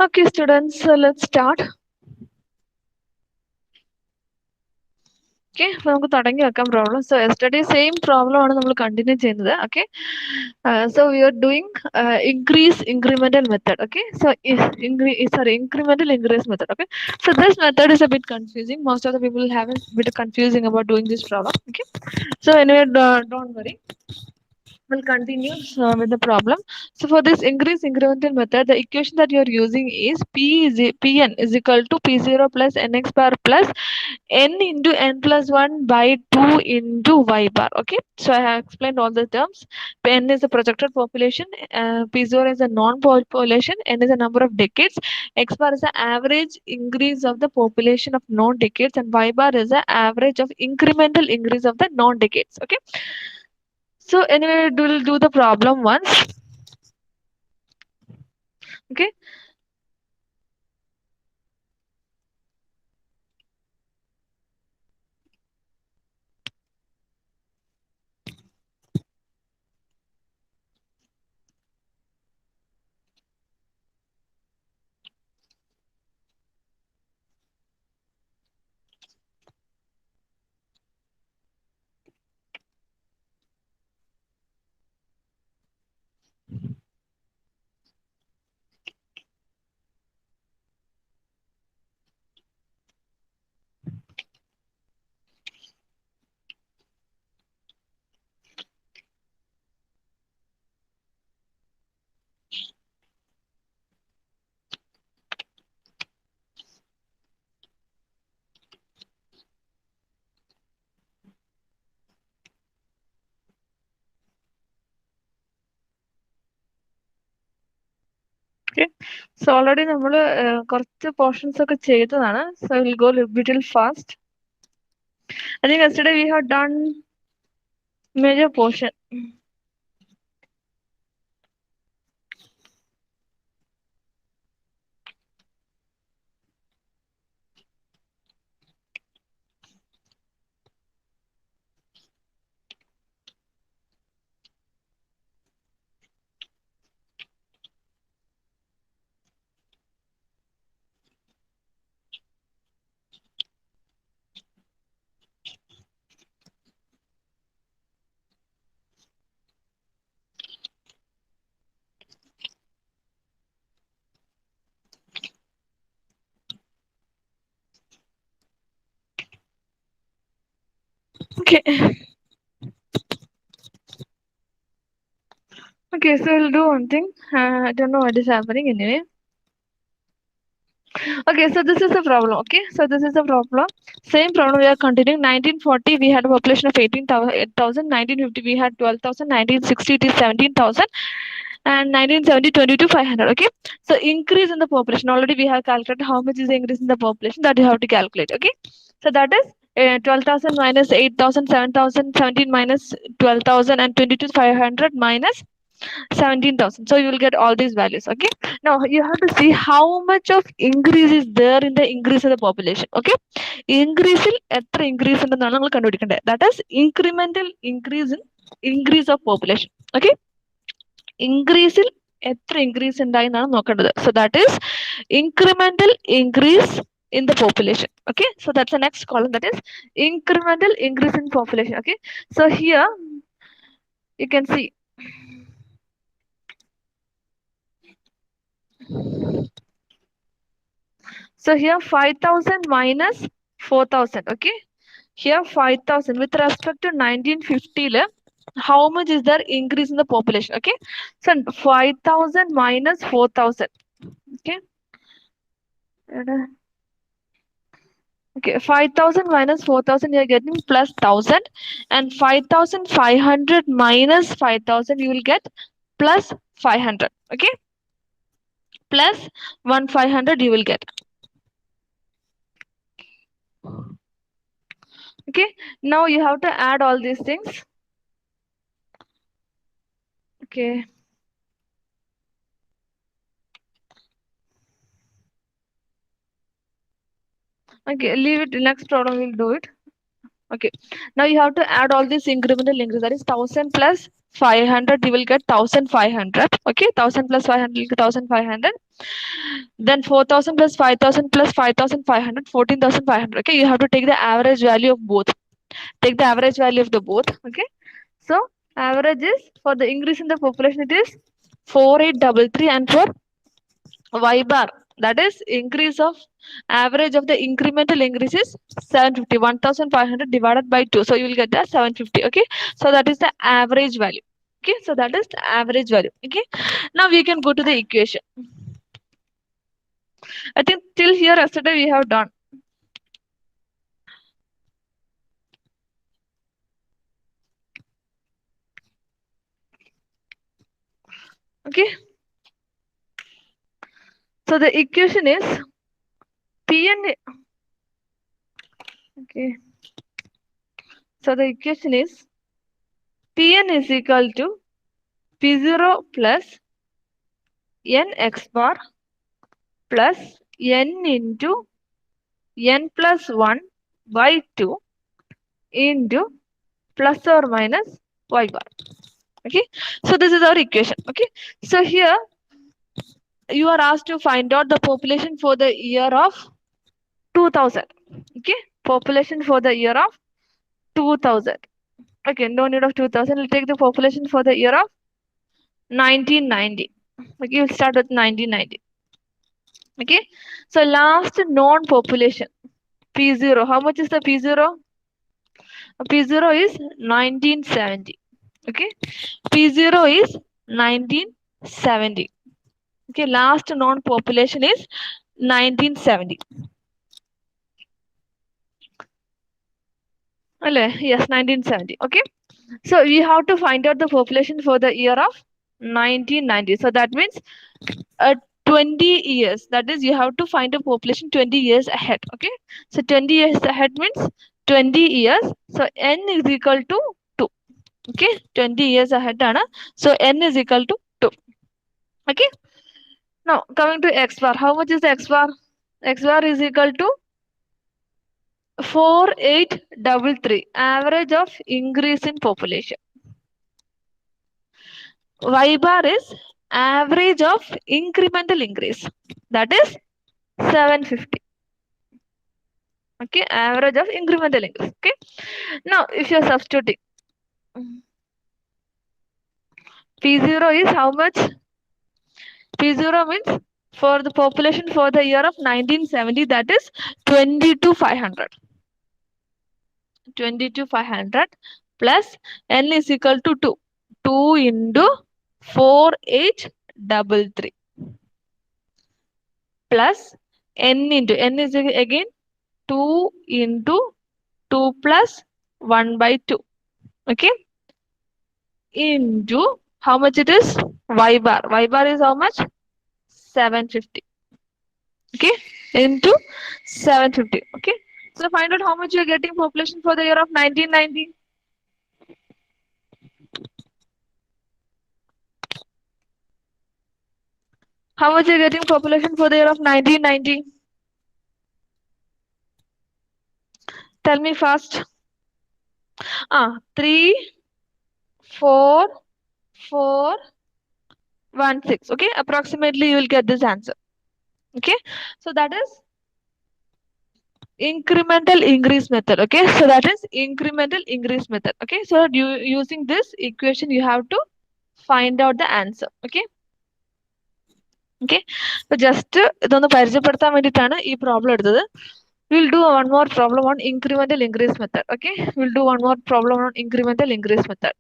Okay, students, let's start. Okay, നമുക്ക് തുടങ്ങി വെക്കാം problem. So yesterday same problem ആണ് നമ്മൾ continue ചെയ്യുന്നത്. Okay, so we are doing increase incremental method. Okay, so incremental increase method. Okay, so this method is a bit confusing. Most of the people have a bit confusing about doing this problem. Okay, so anyway, don't worry. We'll continue with the problem. So for this increase incremental method, the equation that you are using is Pn is equal to P0 plus Nx bar plus N into N plus 1 by 2 into Y bar. Okay. So I have explained all the terms. N is the projected population. P0 is a non-population. N is the number of decades. X bar is the average increase of the population of non-decades. And Y bar is the average of incremental increase of the non-decades. Okay. So anyway, we'll do the problem once. Okay. Okay. So already നമ്മൾ കുറച്ച് portions ഒക്കെ ചെയ്തതാണ്. So we'll go a little fast. I think yesterday we have done major portion. Okay. Okay, so we'll do one thing. I don't know what is happening anyway. Okay, so this is the problem. Okay, so this is the problem. Same problem we are continuing. 1940 we had a population of 18,000. 1950 we had 12,000. 1960 it is 17,000. And 1970 22,500. Okay, so increase in the population. Already we have calculated how much is the increase in the population that you have to calculate. Okay, so that is 12,000 minus 8,000, 7,000, 17 minus 12,000 and 22,500 minus 17,000. So you will get all these values. Okay, now you have to see how much of increase is there in the increase of the population. Okay, increase എത്ര increase ഉണ്ടെന്നാണ് നമ്മൾ കണ്ടുപിടിക്കേണ്ടത്. That is incremental increase in increase of population. Okay, increase എത്ര increase ഉണ്ടായി എന്നാണ് നോക്കേണ്ടത്. So that is incremental increase in the population. Okay, so that's the next column, that is incremental increase in population. Okay, so here you can see. So here 5,000 minus 4,000. Okay, here 5,000 with respect to 1950, how much is there increase in the population? Okay, so 5,000 minus 4,000. Okay, okay, 5,000 minus 4,000 you are getting plus 1,000, and 5,500 minus 5,000 you will get plus 500. Okay, plus 1,500 you will get. Okay, now you have to add all these things. Okay, okay, leave it. Next problem we'll do it. Okay, now you have to add all this incremental increase, that is 1,000 plus 500, you will get 1500. Okay, 1000 plus 500, 1500. Then 4000 plus 5000 plus 5500, 14500. Okay, you have to take the average value of both. Take the average value of the both. Okay, so average is for the increase in the population, it is 4833, and for y bar, that is increase of average of the incremental increase is 750. 1500 divided by 2, so you will get the 750. Okay, so that is the average value. Okay, so that is the average value. Okay, now we can go to the equation. I think till here yesterday we have done. Okay, so the equation is Pn. Okay, so the equation is Pn is equal to P0 plus n x bar plus n into n plus 1 by 2 into plus or minus y bar. Okay, so this is our equation. Okay, so here you are asked to find out the population for the year of 2000. Okay, population for the year of 2000. Okay, no need of 2000. We'll take the population for the year of 1990. Okay, we'll start with 1990. Okay, so last known population P0. How much is the P0? P0 is 1970. Okay, P0 is 1970. Okay, last known population is 1970. Yes, 1970. Okay, so we have to find out the population for the year of 1990. So that means 20 years. That is, you have to find a population 20 years ahead. Okay, so 20 years ahead means 20 years. So n is equal to 2. Okay, 20 years ahead, Anna. So n is equal to 2. Okay, now coming to x bar. How much is the x bar? X bar is equal to 4833. Average of increase in population. Y bar is average of incremental increase. That is 750. Okay, average of incremental increase. Okay, now if you are substituting, P0 is how much? P0 means for the population for the year of 1970, that is 22,500. 22,500 plus n is equal to 2. 2 into 4833 plus n into n is again 2 into 2 plus 1 by 2. Okay, into how much it is? Y bar. Y bar is how much? 750. Okay, into 750. Okay, so find out how much you are getting population for the year of 1990. How much you are getting population for the year of 1990? Tell me fast. 3, 4, 4, 1, 6. Okay, approximately you will get this answer. Okay, so that is incremental increase method. Okay, so that is incremental increase method. Okay, so using this equation you have to find out the answer. Okay, okay, so just ഇതൊന്ന് പരിചയപ്പെടുത്താൻ വേണ്ടിയിട്ടാണ് ഈ problem എടുത്തത്. We'll do one more problem on incremental increase method. Okay, we'll do one more problem on incremental increase method.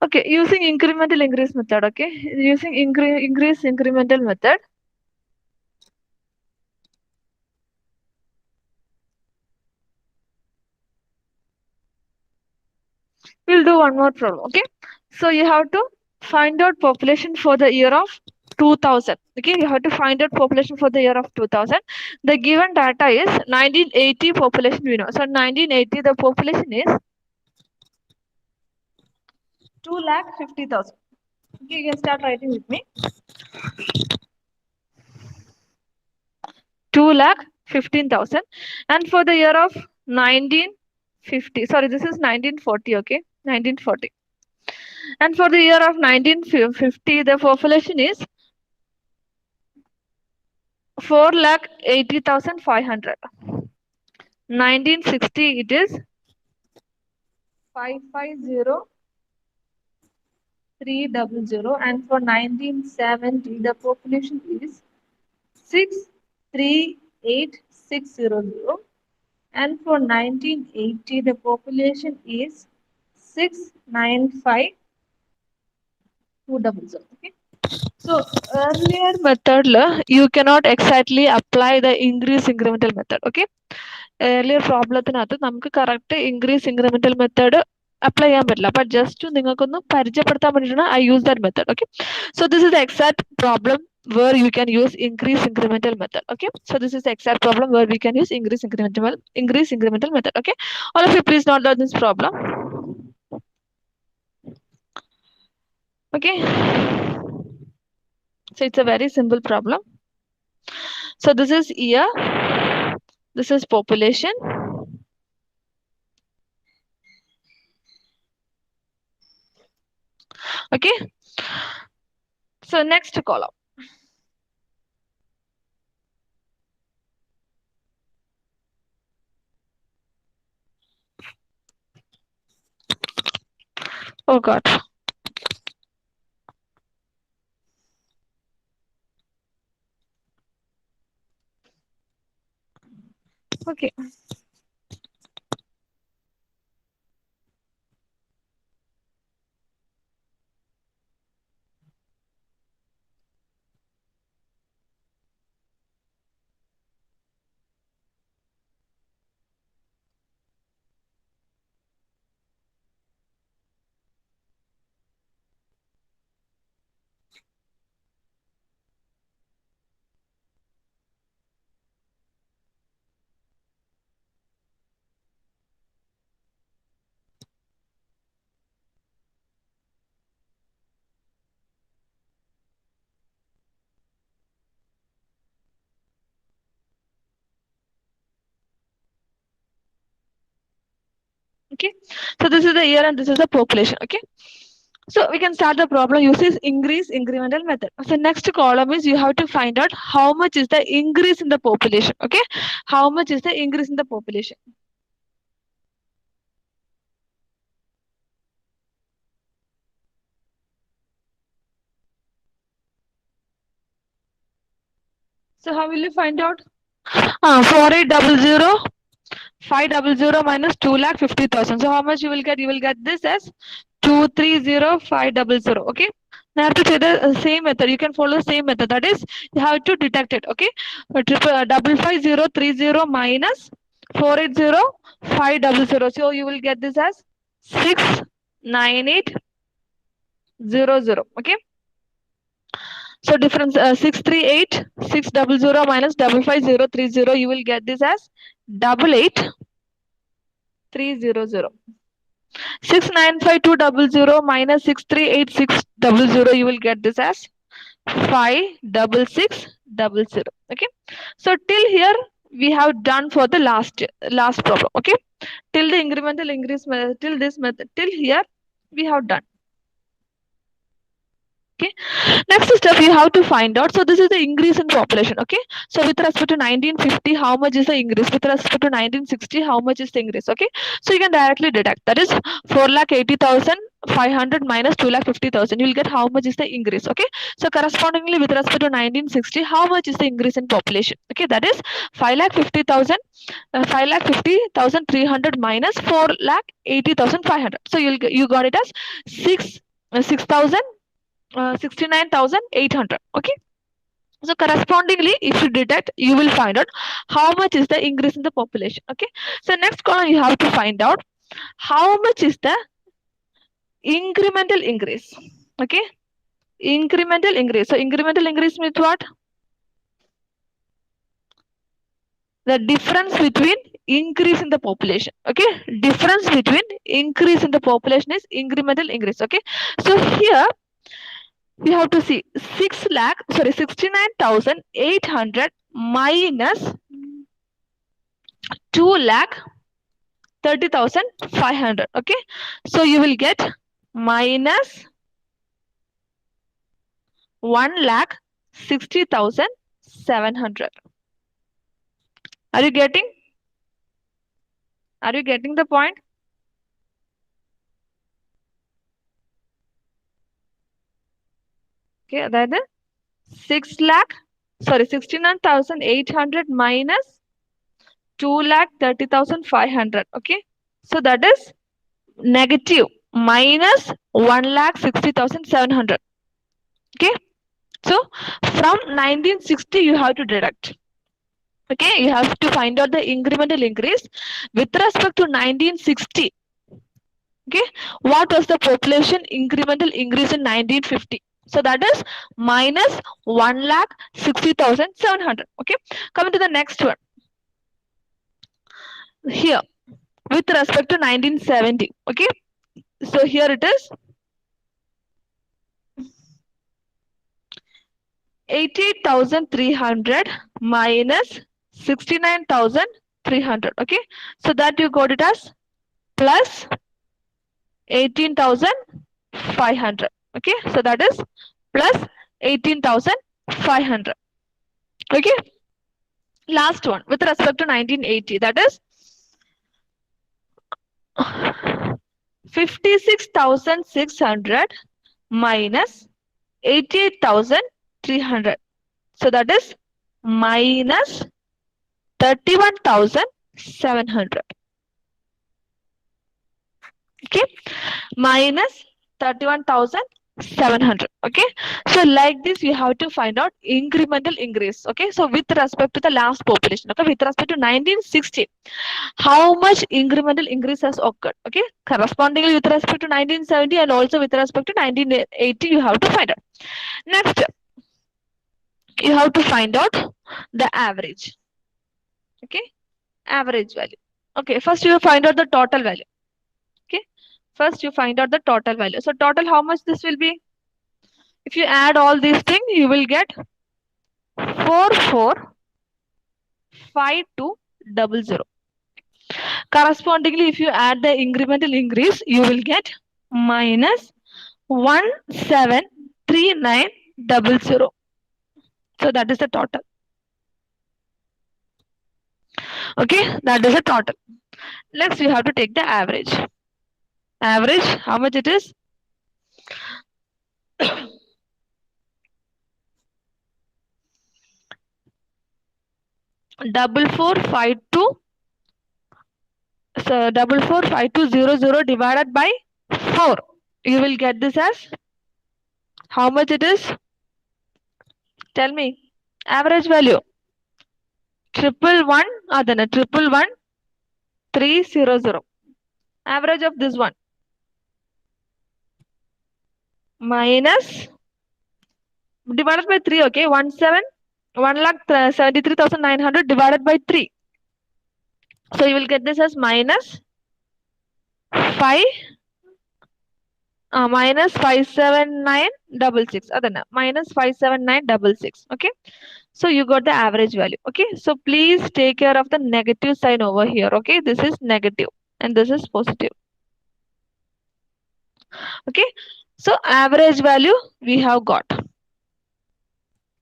Okay, using incremental increase method. Okay, using increase incremental method. We'll do one more problem. Okay, so you have to find out population for the year of 2000. Okay, you have to find out population for the year of 2000. The given data is 1980 population we know. So 1980 the population is 2,50,000. Okay, you can start writing with me. 2,15,000. And for the year of 1950, sorry, this is 1940. Okay, 1940. And for the year of 1950, the population is 4,80,500. 1960, it is 550,300. And for 1970, the population is 638,600. And for 1980, the population is 695,200. Okay. So earlier method you cannot exactly apply the increase incremental method. Okay. Earlier പ്രോബ്ലത്തിനകത്ത് നമുക്ക് correct increase incremental method apply ചെയ്യാൻ പറ്റില്ല. അപ്പൊ just നിങ്ങൾക്കൊന്ന് പരിചയപ്പെടുത്താൻ വേണ്ടിയിട്ടാണ് I use that method. Okay, so this is the exact problem where you can use increase incremental method. Okay, so this is the exact problem where we can use increase incremental method. Okay, all of you please note down this problem. Okay, so it's a very simple problem. So this is year, this is population, okay. So next column. Oh God. Okay. Okay, so this is the year and this is the population. Okay, so we can start the problem using increase incremental method. So next column is you have to find out how much is the increase in the population. Okay, how much is the increase in the population. So how will you find out? 4800 500 minus 2,50,000. So how much you will get? You will get this as 230,500. Okay. Now to say the same method, you can follow the same method. That is, you have to detect it. Okay. 55030 minus 480,500. So you will get this as 69800. Okay. So difference 638,600 minus 55030. You will get this as 88,300. 695,200 minus 638,600. You will get this as 566,000. Okay. So till here we have done for the last problem. Okay. Till the incremental increase method, till this method, till here we have done. Okay, next step you have to find out. So this is the increase in population. Okay, so with respect to 1950, how much is the increase? With respect to 1960, how much is the increase? Okay, so you can directly deduct. That is 4,80,500 minus 2,50,000. You will get how much is the increase. Okay, so correspondingly with respect to 1960, how much is the increase in population? Okay, that is 5,50,000. 5,50,300 minus 4,80,500. So you got it as 69,800. Okay, so correspondingly if you deduct, you will find out how much is the increase in the population. Okay, so next column you have to find out how much is the incremental increase. Okay, incremental increase. So incremental increase means what? The difference between increase in the population. Okay, difference between increase in the population is incremental increase. Okay, so here we have to see 69,800 minus 2,30,500. Okay, so you will get minus 1,60,700. Are you getting? Are you getting the point? Okay, that is 69,800 minus 2,30,500. Okay, so that is negative minus 1,60,700. Okay, so from 1960 you have to deduct. Okay, you have to find out the incremental increase with respect to 1960. Okay, what was the population incremental increase in 1950? So that is minus 1,60,700. Okay, coming to the next one. Here, with respect to 1970. Okay, so here it is 88,300 minus 69,300. Okay, so that you got it as plus 18,500. Okay, so that is plus 18,500. Okay, last one with respect to 1980, that is 56,600 minus 88,300. So that is minus 31,700. Okay, minus 31,700. Okay, so like this you have to find out incremental increase. Okay, so with respect to the last population, okay, with respect to 1960, how much incremental increase has occurred? Okay, correspondingly with respect to 1970 and also with respect to 1980 you have to find out. Next, you have to find out the average. Okay, average value. Okay, first you find out the total value. Okay, first you find out the total value. So total, how much this will be? If you add all these things, you will get 445200. Correspondingly, if you add the incremental increase, you will get minus 173900. So that is the total. Okay, that is the total. Next, we have to take the average. Average, how much it is? 4452. So 445200 divided by 4. You will get this as how much it is? Tell me. Average value. 111 average of this one minus divided by 3. Okay, 1,73,900 divided by 3. So you will get this as minus 57966. Adana minus 57966. Okay, so you got the average value. Okay, so please take care of the negative sign over here. Okay, this is negative and this is positive. Okay, so average value we have got.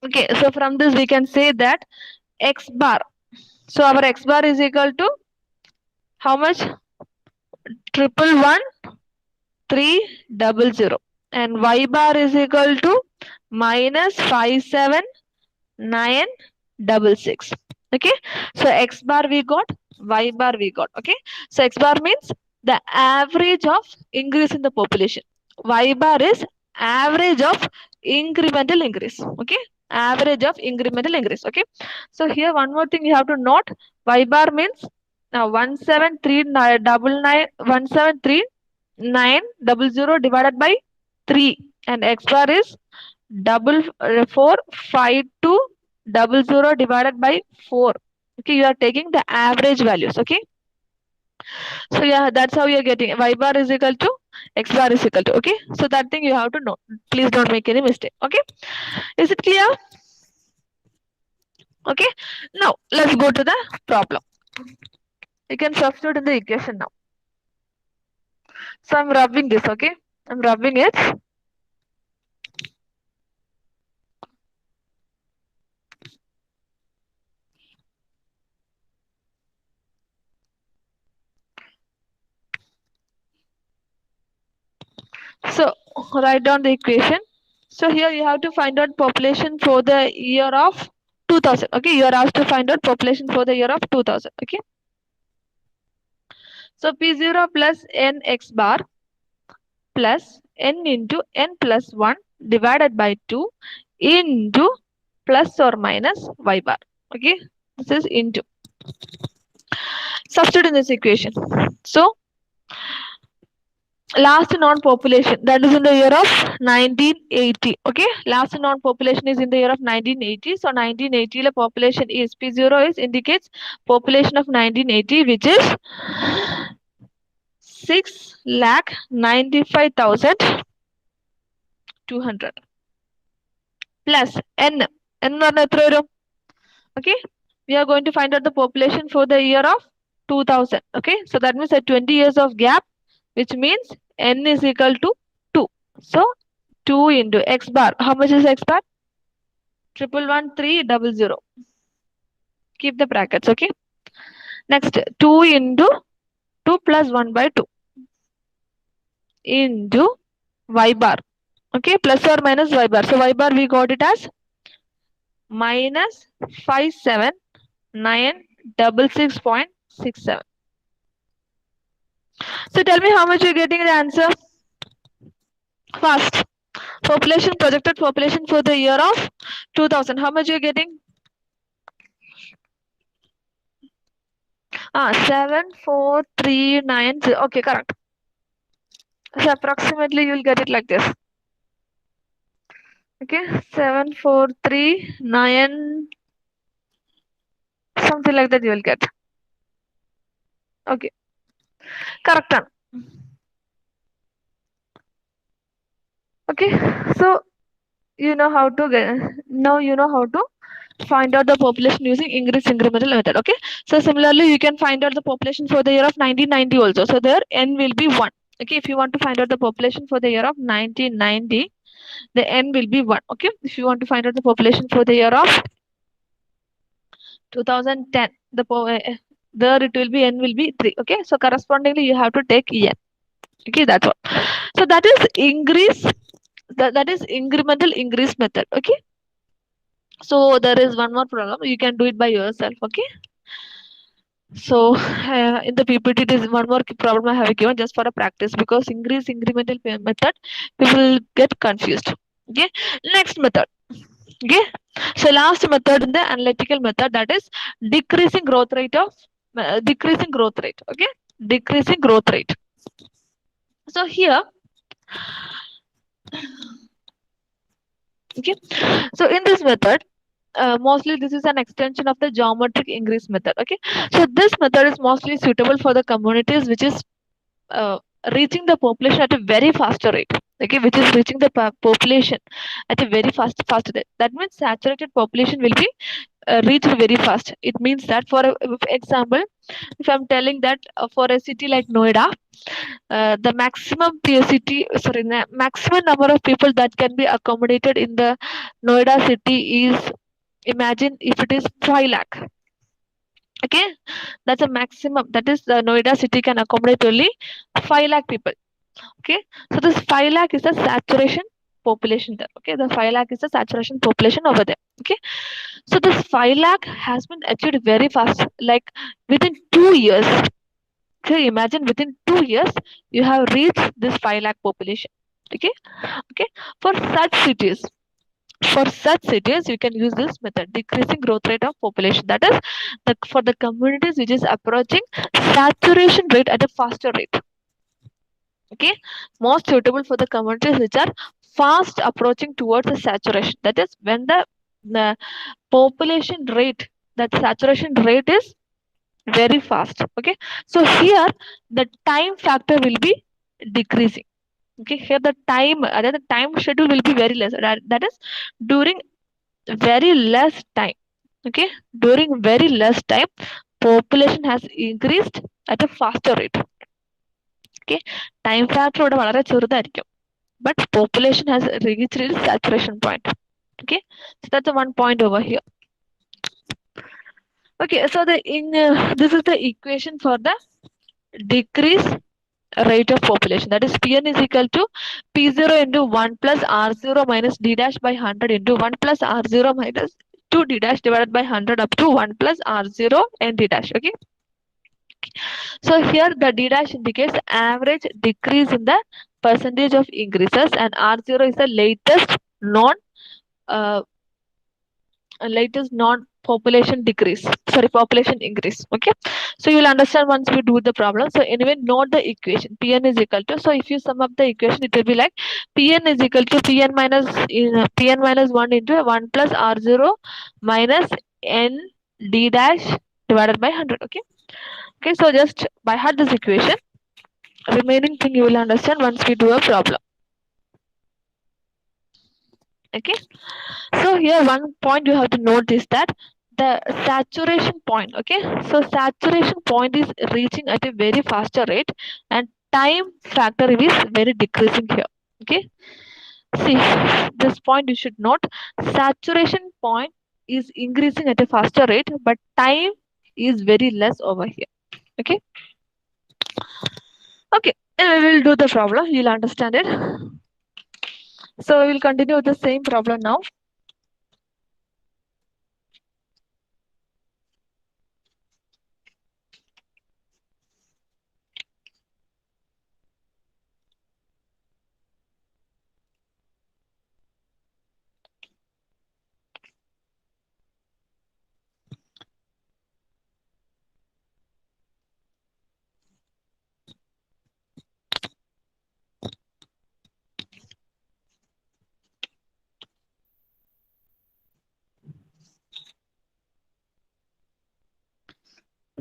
Okay, so from this we can say that x bar. So our x bar is equal to how much? 111,300, and y bar is equal to minus 57966. Okay, so x bar we got, y bar we got. Okay, so x bar means the average of increase in the population. Y bar is average of incremental increase. Okay, average of incremental increase. Okay, so here one more thing you have to note. Y bar means now 173,900 divided by 3, and x bar is 45200 divided by 4. Okay, you are taking the average values. Okay, so yeah, that's how you're getting y bar is equal to x bar is equal to. Okay, so that thing you have to know. Please don't make any mistake. Okay, is it clear? Okay, now let's go to the problem. You can substitute in the equation now. So I'm rubbing this. Okay, I'm rubbing it. So write down the equation. So here you have to find out population for the year of 2000. Okay, you are asked to find out population for the year of 2000. Okay, so P0 plus n x bar plus n into n plus 1 divided by 2 into plus or minus y bar. Okay, this is into. Substitute in this equation. So last known population, that is in the year of 1980. Okay, last known population is in the year of 1980. So 1980 the population is P0 is indicates population of 1980, which is 6,95,200 plus n. Okay, we are going to find out the population for the year of 2000. Okay, so that means a 20 years of gap, which means n is equal to 2. So 2 into x bar. How much is x bar? 111,300. Keep the brackets. Okay, next 2 into 2 plus 1 by 2 into y bar. Okay, plus or minus y bar. So y bar we got it as minus 57966.67. So tell me how much you're getting the answer. Fast. Population, projected population for the year of 2000. How much you're getting? 74390. Okay, correct. So approximately you will get it like this. Okay, 7439, something like that you will get. Okay, correct. Okay, so you know how to get, now you know how to find out the population using Ingres incremental method. Okay, so similarly you can find out the population for the year of 1990 also. So there n will be 1. Okay, if you want to find out the population for the year of 1990, the n will be 1. Okay, if you want to find out the population for the year of 2010, there it will be n will be 3. Okay, so correspondingly you have to take n. Okay, that's all. So that is Ingres, that is incremental Ingres method. Okay, so there is one more problem, you can do it by yourself. Okay, so in the PPT it is one more problem I have given just for a practice, because Ingres incremental method people will get confused. Okay, next method. Okay, so last method in the analytical method, that is decreasing growth rate of decreasing growth rate. Okay, decreasing growth rate. So here, okay, so in this method, mostly this is an extension of the geometric increase method. Okay, so this method is mostly suitable for the communities which is reaching the population at a very faster rate. Okay, which is reaching the population at a very fast rate. That means saturated population will be reached very fast. It means that, for example, if I'm telling that for a city like Noida, the maximum maximum number of people that can be accommodated in the Noida city is, imagine if it is 5 lakh. Okay, that's a maximum, that is the Noida city can accommodate only 5 lakh people. Okay, so this 5 lakh is the saturation population there. Okay, the 5 lakh is the saturation population over there. Okay, so this 5 lakh has been achieved very fast, like within 2 years. Okay, imagine within 2 years you have reached this 5 lakh population. Okay, okay, for such cities, you can use this method, decreasing growth rate of population. That is for the communities which is approaching saturation rate at a faster rate. Okay, most suitable for the communities which are fast approaching towards the saturation. That is when the population rate, that saturation rate is very fast. Okay, so here the time factor will be decreasing. Okay, here the time schedule will be very less. That is during very less time. Okay, during very less time, population has increased at a faster rate. Okay, time factor ഇവിടെ വളരെ ചെറുതായിരിക്കും, but population has reached its saturation point. Okay, so that's the one point over here. Okay, so this is the equation for the decrease rate of population. That is Pn is equal to P0 into 1 plus R0 minus D dash by 100 into 1 plus R0 minus 2 D dash divided by 100 up to 1 plus R0 and D dash. Okay. So here the D dash indicates average decrease in the percentage of increases, and R0 is the uh, latest non population decrease, sorry, population increase. Okay, so you will understand once we do the problem. So anyway, note the equation. Pn is equal to, so if you sum up the equation, it will be like Pn is equal to Pn minus 1 into 1 plus R0 minus n D dash divided by 100. Okay, okay, so just by heart this equation. Remaining thing you will understand once we do a problem. Okay, so here one point you have to note is that the saturation point. Okay, so saturation point is reaching at a very faster rate, and time factor is very decreasing here. Okay, see, this point you should note. Saturation point is increasing at a faster rate, but time is very less over here. Okay, okay, and we will do the problem, you'll understand it. So we will continue with the same problem now.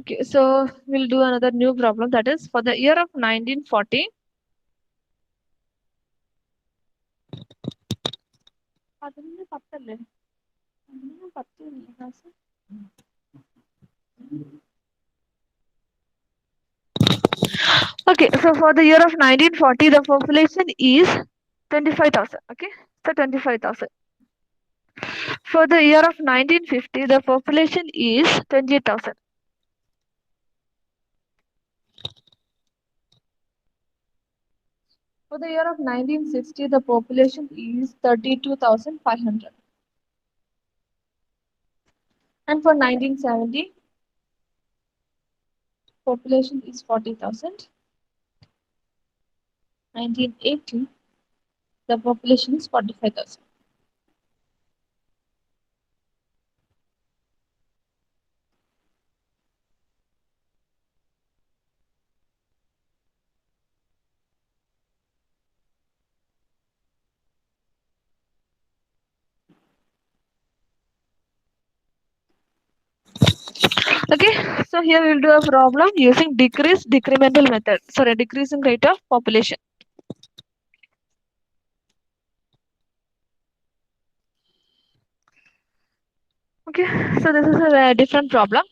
Okay, so we'll do another new problem, that is for the year of 1940. Okay, so for the year of 1940, the population is 25,000. Okay, so 25,000. For the year of 1950, the population is 28,000. For the year of 1960, the population is 32,500. And for 1970, population is 40,000. 1980, the population is 45,000. Okay, so here we will do a problem using decremental method. Sorry, decreasing rate of population. Okay, so this is a different problem.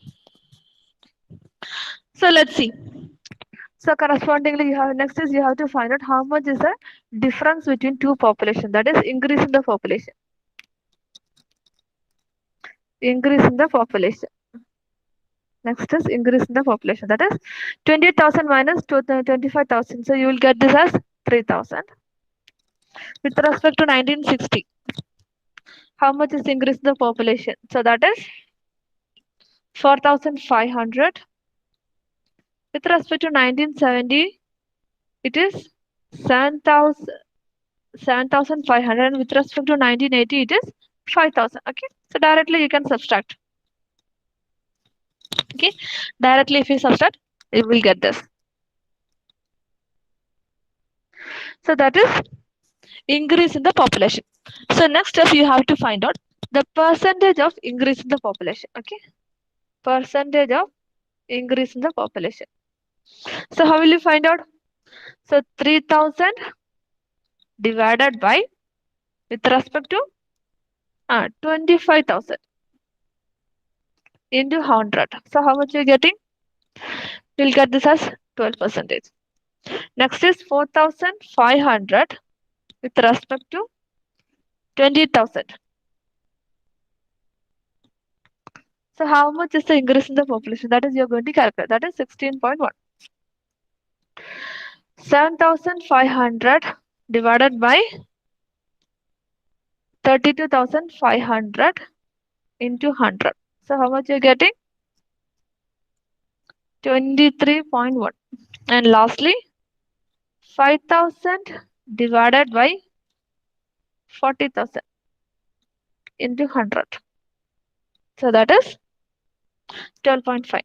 So let's see. So correspondingly, next is you have to find out how much is the difference between two population. That is increase in the population. Increase in the population. Next is increase in the population. That is 28,000 minus 25,000. So you will get this as 3,000. With respect to 1960, how much is increase in the population? So that is 4,500. With respect to 1970, it is 7,500. And with respect to 1980, it is 5,000. Okay, so directly you can subtract. Okay, directly if you subtract, you will get this. So that is increase in the population. So next step you have to find out the percentage of increase in the population. Okay, percentage of increase in the population. So how will you find out? So 3000 divided by, with respect to 25,000 into 100. So how much you're getting? You'll get this as 12%. Next is 4,500 with respect to 20,000. So how much is the increase in the population? That is you're going to calculate. That is 16.1. 7,500 divided by 32,500 into 100. So how much you're getting? 23.1. And lastly, 5,000 divided by 40,000 into 100. So that is 12.5.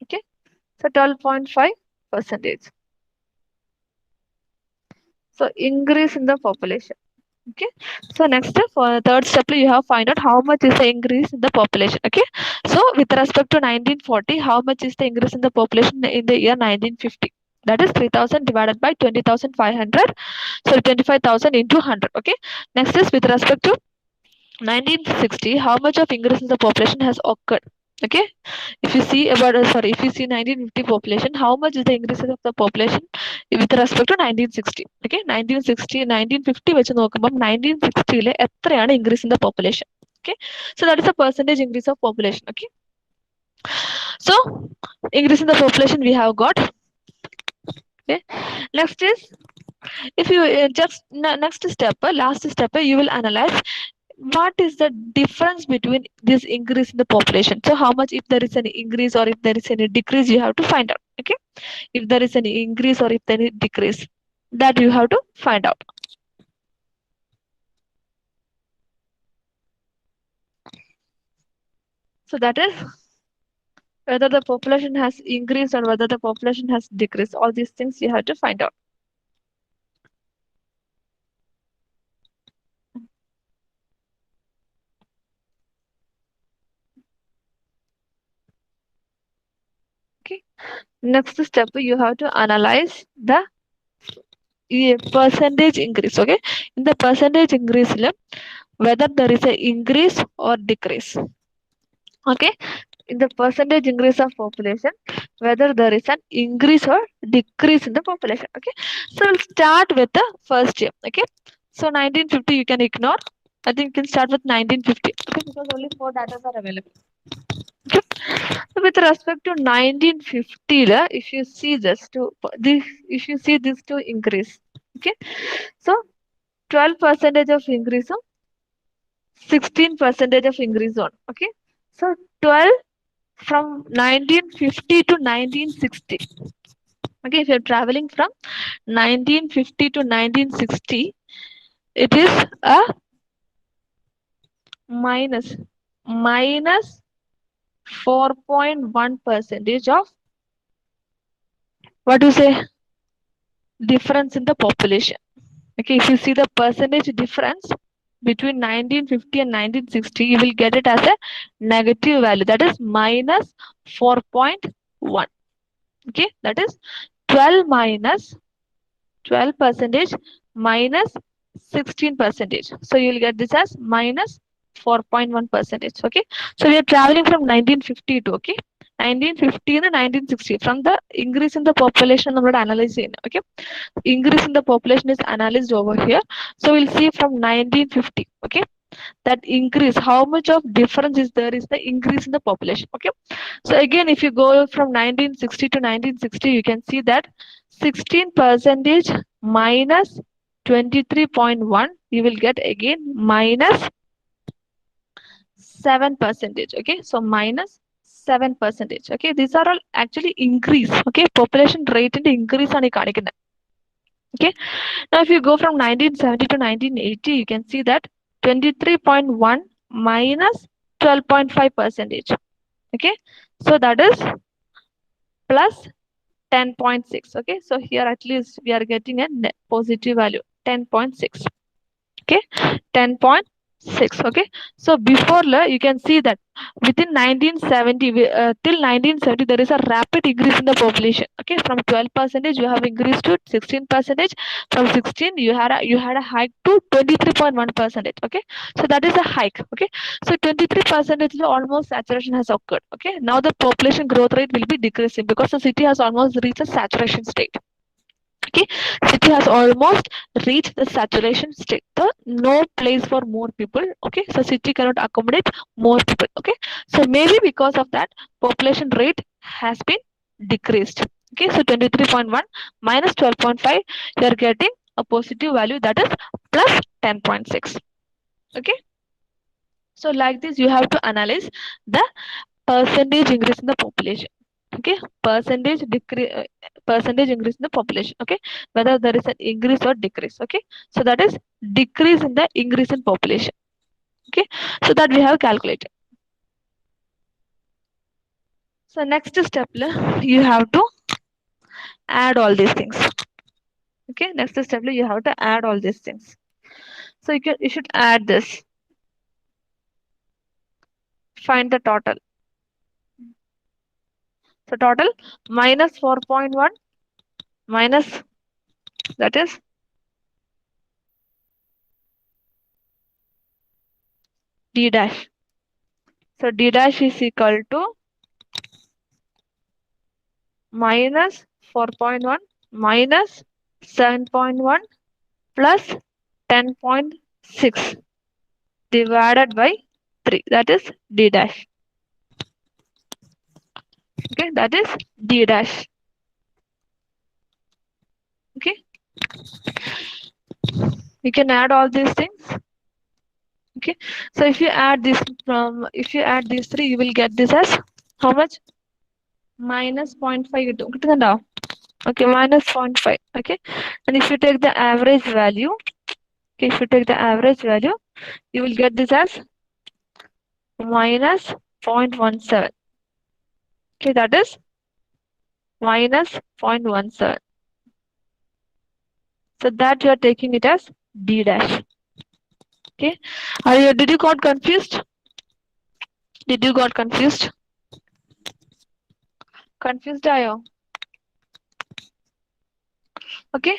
Okay. So 12.5%. So increase in the population. Okay. So next for third step you have find out how much is the increase in the population. Okay. So with respect to 1940, how much is the increase in the population in the year 1950? That is 3,000 divided by 20,500. So 25,000 into 100. Okay. Next is with respect to 1960, how much of increase in the population has occurred? Okay. If you see about if you see 1950 population, how much is the increase of the population with respect to 1960? Okay, 1960, 1950 വെച്ച് നോക്കുമ്പോൾ 1960 എത്രയാണ് increase in the population? Okay, so that is the percentage increase of population. Okay, so increase in the population we have got. Okay, next is if you next step, last step, you will analyze what is the difference between this increase in the population. So how much, if there is any increase or if there is any decrease, you have to find out. Okay, if there is any increase or if there is decrease, that you have to find out. So that is whether the population has increased or whether the population has decreased. All these things you have to find out. Okay, next step you have to analyze the percentage increase. Okay, in the percentage increase, whether there is a increase or decrease. Okay, in the percentage increase of population, whether there is an increase or decrease in the population. Okay, so we'll start with the first year. Okay, so 1950 you can ignore. I think you can start with 1950. Okay, because only 4 data are available. Okay, so with respect to 1950, if you see if you see this to increase. Okay, so 12% of increase, 16% of increase on. Okay, so 12 from 1950 to 1960. Okay, if you're traveling from 1950 to 1960, it is a minus 4.1% of what do you say difference in the population. Okay, if you see the percentage difference between 1950 and 1960, you will get it as a negative value, that is minus 4.1. Okay, that is 12 minus 12% minus 16%. So you will get this as minus 4.1%. Okay, so we are traveling from 1950 to 1950 and 1960. From the increase in the population, we analyze it. Okay, increase in the population is analyzed over here. So we'll see from 1950. Okay, that increase, how much of difference is there is the increase in the population. Okay, so again, if you go from 1960 to 1960, you can see that 16% minus 23.1, you will get again minus 7%. Okay, so minus 7%. Okay, these are all actually increase. Okay, population rate and increase on a. Okay, now if you go from 1970 to 1980, you can see that 23.1 minus 12.5%. Okay, so that is plus 10.6. Okay, so here at least we are getting a positive value 10.6. Okay, 10.6. Okay, so before you can see that within 1970 till 1970 there is a rapid increase in the population. Okay, from 12% you have increased to 16%. From 16 you had a hike to 23.1%. Okay, so that is a hike. Okay, so 23% almost saturation has occurred. Okay, now the population growth rate will be decreasing because the city has almost reached a saturation state. Okay, city has almost reached the saturation state, the no place for more people. Okay, so city cannot accommodate more people. Okay, so maybe because of that population rate has been decreased. Okay, so 23.1 minus 12.5, you are getting a positive value, that is plus 10.6. Okay, so like this you have to analyze the percentage increase in the population. Okay, percentage increase in the population. Okay, whether there is an increase or decrease. Okay, so that is decrease in the increase in population. Okay, so that we have calculated. So next step you have to add all these things. Okay, next step you have to add all these things. So you should add this, find the total. So total minus 4.1 minus, that is d dash. So d dash is equal to minus 4.1 minus 7.1 plus 10.6 divided by 3, that is d dash. Okay, that is d dash. Okay, you can add all these things. Okay, so if you add these three, you will get this as how much? Minus 0.5. Okay, minus 0.5. Okay, and if you take the average value, okay, if you take the average value, you will get this as minus 0.17. Okay, that is minus 0.17. So that you are taking it as d dash. Okay, did you got confused? Did you got confused? Confused ayo? Okay,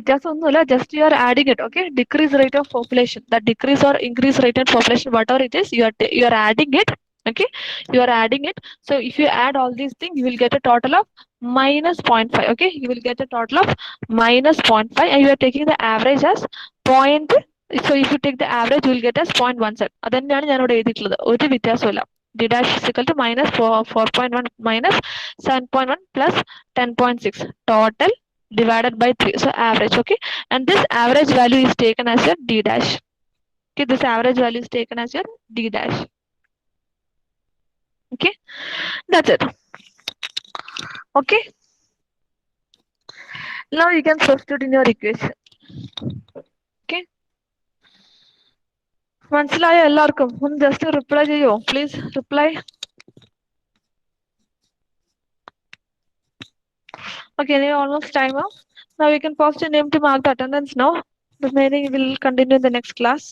just you are adding it. Okay, decrease rate of population, that decrease or increase rate of population, whatever it is, you are adding it. Okay, you are adding it. So if you add all these things, you will get a total of minus 0.5. Okay, you will get a total of minus 0.5, and you are taking the average as point. So if you take the average, you will get as 0.17. അതെന്നെയാണ് ഞാൻ ഇവിടെ എഴുതിയിട്ടുള്ളത്, ഒരു വ്യത്യാസമില്ല. d dash is equal to minus 4.1 minus 7.1 plus 10.6 total divided by 3, so average. Okay, and this average value is taken as your d dash. Okay, this average value is taken as your d dash. Okay, that's it. Okay, now you can substitute in your equation. Okay, മനസ്സിലായോ എല്ലാവർക്കും? ഒന്ന് just reply ചെയ്യോ, please reply. Okay, now almost time up. Now you can post your name to mark the attendance now. The remaining will continue in the next class.